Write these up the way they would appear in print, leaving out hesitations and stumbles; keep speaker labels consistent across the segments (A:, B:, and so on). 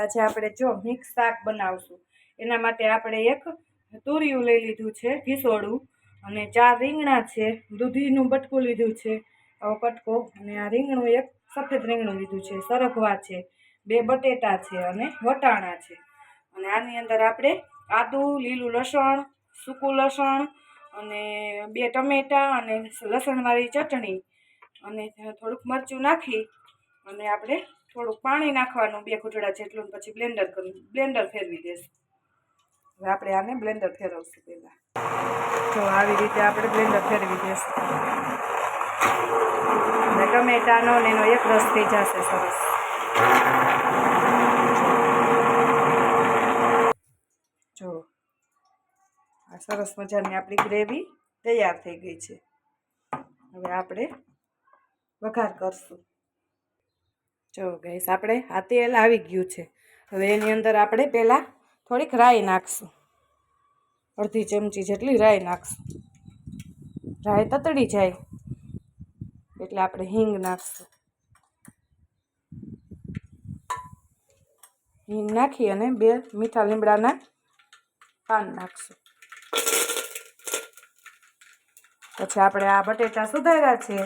A: આજે આપણે જો મિક્સ શાક બનાવશું એના માટે આપણે એક તુરિયું લઈ લીધું છે ઘીસોડું અને 4 રીંગણા છે, દૂધીનું બટકું લીધું છે આવો કટકો, અને આ રીંગણું એક સફેદ રીંગણું લીધું છે, સરગવા છે, 2 બટેટા છે અને વટાણા છે. અને આની અંદર આપણે આદુ, લીલું લસણ, સૂકું લસણ અને 2 ટમેટા અને લસણવાળી ચટણી અને થોડુંક મરચું નાખી અને આપણે થોડુંક પાણી નાખવાનું 2 ઘૂંટડા જેટલું, પછી બ્લેન્ડર ફેરવી દેશું. હવે આપણે આને બ્લેન્ડર ફેરવશું પહેલાં. તો આવી રીતે આપણે બ્લેન્ડર ફેરવી દઈશું અને ટમેટાનો ને એનો એક રસ થઈ જશે સરસ. જો આ સરસ મજાની આપણી ગ્રેવી તૈયાર થઈ ગઈ છે. હવે આપણે વઘાર કરશું. જો ગાઈસ આપણે આ તેલ આવી ગયું છે. હવે એની અંદર આપણે પહેલાં થોડીક રાઈ નાખશું, અડધી ચમચી જેટલી રાઈ નાખશું. રાઈ તતડી જાય એટલે આપણે હિંગ નાખશું. હિંગ નાખી અને 2 મીઠા લીમડાના પાન નાખશું. પછી આપણે આ બટેટા સુધાર્યા છે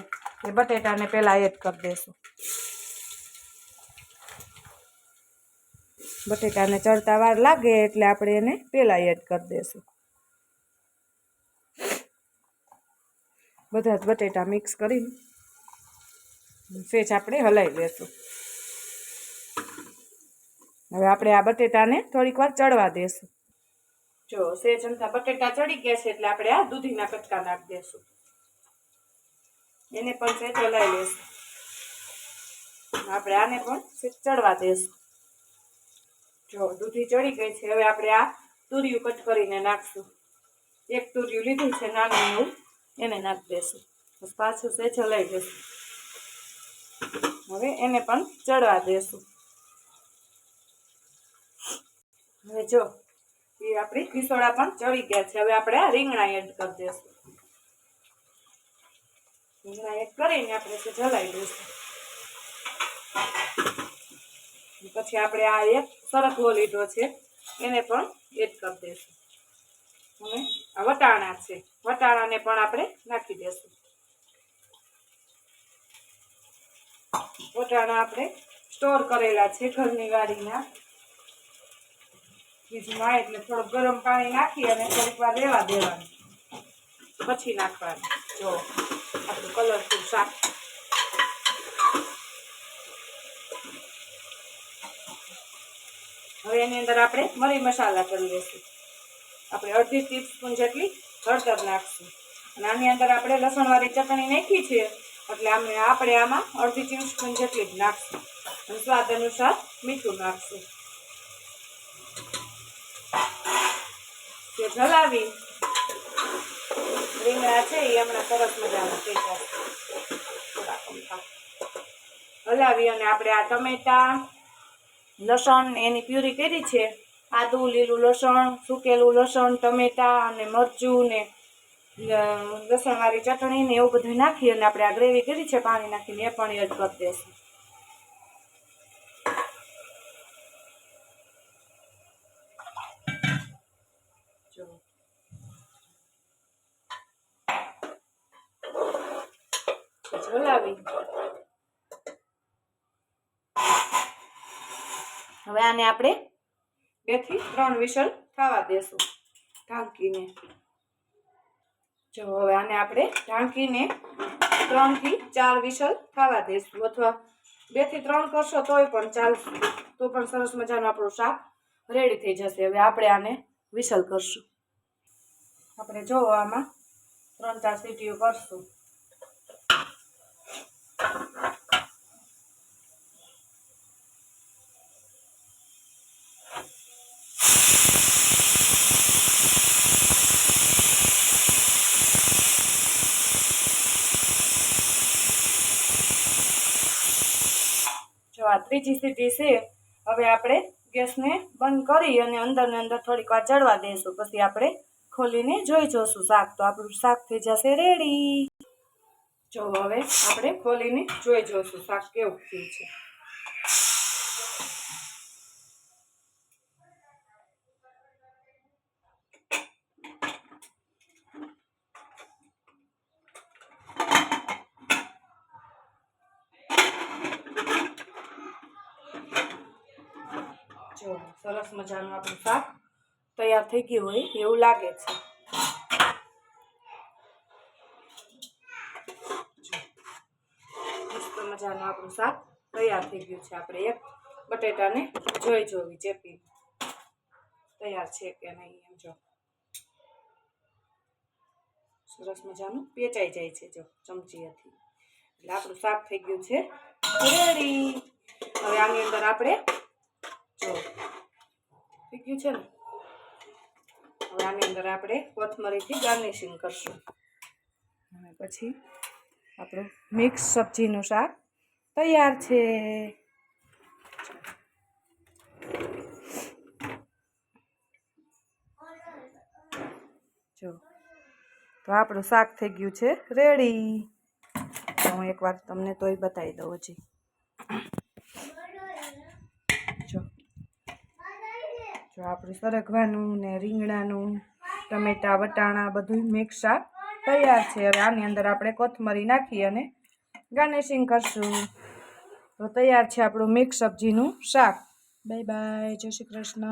A: એ બટેટાને પહેલાં એડ કરી દઈશું. બટેટાને ચડતા વાર લાગે એટલે આપણે એને પહેલાં એડ કરી દઈશું. બધા જ બટેટા મિક્સ કરીને સેજ આપણે હલાવી દઈશું. હવે આપણે આ બટેટાને થોડીક વાર ચડવા દઈશું. જો સેજ અમથા બટેટા ચડી ગયા છે એટલે આપણે આ દૂધીના કટકા નાખી દઈશું. એને પણ સેજ હલાવી લઈશું. આપણે આને પણ સેજ ચડવા દઈશું. જો દૂધી ચડી ગઈ છે. હવે આપણે આ તુરિયું કટ કરીને નાખશું. એક તુરિયું લીધું છે નાનું એવું, એને નાખી દઈશું. બસ પાછું સેજ હલાવી દઈશું. હવે એને પણ ચડવા દઈશું. હવે જો એ આપણી ખીસોડા પણ ચડી ગયા છે. હવે આપણે આ રીંગણા એડ કરી દઈશું. રીંગણા એડ કરીને આપણે સેજ હલાવી દઈશું. પછી આપણે આ એક સરગવો લીધો છે એને પણ એડ કરી દઈશું. અને આ વટાણા છે, વટાણાને પણ આપણે નાખી દઈશું. વટાણા આપણે સ્ટોર કરેલા છે ઘરની વાડીના ફ્રીજમાં, એટલે થોડુંક ગરમ પાણી નાખી અને થોડીક વાર રહેવા દેવાનું, પછી નાખવાનું. જો આપણું કલરફુલ શાક. હવે એની અંદર આપણે મરી મસાલા કરી લઈશું. આપણે અડધી ટીસ્પૂન જેટલી હળદર નાખશું. અને આની અંદર આપણે લસણવાળી ચટણી નાખી છે એટલે આપણે આમાં અડધી ટીસ્પૂન જેટલી જ નાખશું. અને સ્વાદ અનુસાર મીઠું નાખશું. જે હલાવી રીંગણા છે એ હમણાં સરસ મજાના થઈ જાય. થોડાક અમથા હલાવી અને આપણે આ ટમેટા, લસણ એની પ્યુરી કરી છે. આદુ, લીલું લસણ, સૂકેલું લસણ, ટમેટા અને મરચું ને લસણવાળી ચટણી ને એવું બધું નાખી અને આપણે આ ગ્રેવી કરી છે પાણી નાખીને એ પણ એડ કરી દઈશું. હલાવી હવે આને આપણે 2 થી 3 વિસલ થવા દેશું ઢાંકીને. જો હવે આને આપણે ઢાંકીને 3 થી 4 વિસલ થવા દેશું, અથવા 2 થી 3 કરશો તોય પણ ચાલશે. તો પણ સરસ મજાનું આપણું શાક રેડી થઈ જશે. હવે આપણે આને વિસલ કરશું. આપણે જો આમાં 3-4 સીટીઓ કરશું. જો આ 3જી સીટી છે. હવે આપણે ગેસને બંધ કરી અને અંદર ને અંદર થોડીક વાર ચડવા દઈશું. પછી આપણે ખોલીને જોઈ જોઈશું શાક. તો આપણું શાક થઈ જશે રેડી. જો હવે આપણે ખોલીને જોઈ જોઈશું શાક કેવું થયું છે. જો સરસ મજાનું આપણું શાક તૈયાર થઈ ગયું હોય એવું લાગે છે. મસ્ત મજાનું આપણું શાક તૈયાર થઈ ગયું છે. આપણે એક બટેટાને જોવી ચેપી તૈયાર છે કે નહીં એમ. જો સરસ મજાનું પેચાઈ જાય છે જો ચમચીએથી, એટલે આપણું શાક થઈ ગયું છે રેડી. હવે આની અંદર આપણે જો થઈ ગયું છે ને, હવે આની અંદર આપણે કોથમરીથી ગાર્નિશિંગ કરશું અને પછી આપણું મિક્સ સબ્જીનું શાક તૈયાર છે. જો તો આપણું શાક થઈ ગયું છે રેડી. તો હું એકવાર તમને તોય બતાવી દઉં હજી. જો આપણું સરગવાનું ને રીંગણાનું, ટમેટા, વટાણા બધું મિક્સ શાક તૈયાર છે. હવે આની અંદર આપણે કોથમરી નાખી અને ગાર્નિશિંગ કરશું. તો તૈયાર છે આપણું મિક્સ સબ્જીનું શાક. બાય બાય, જય શ્રી કૃષ્ણ.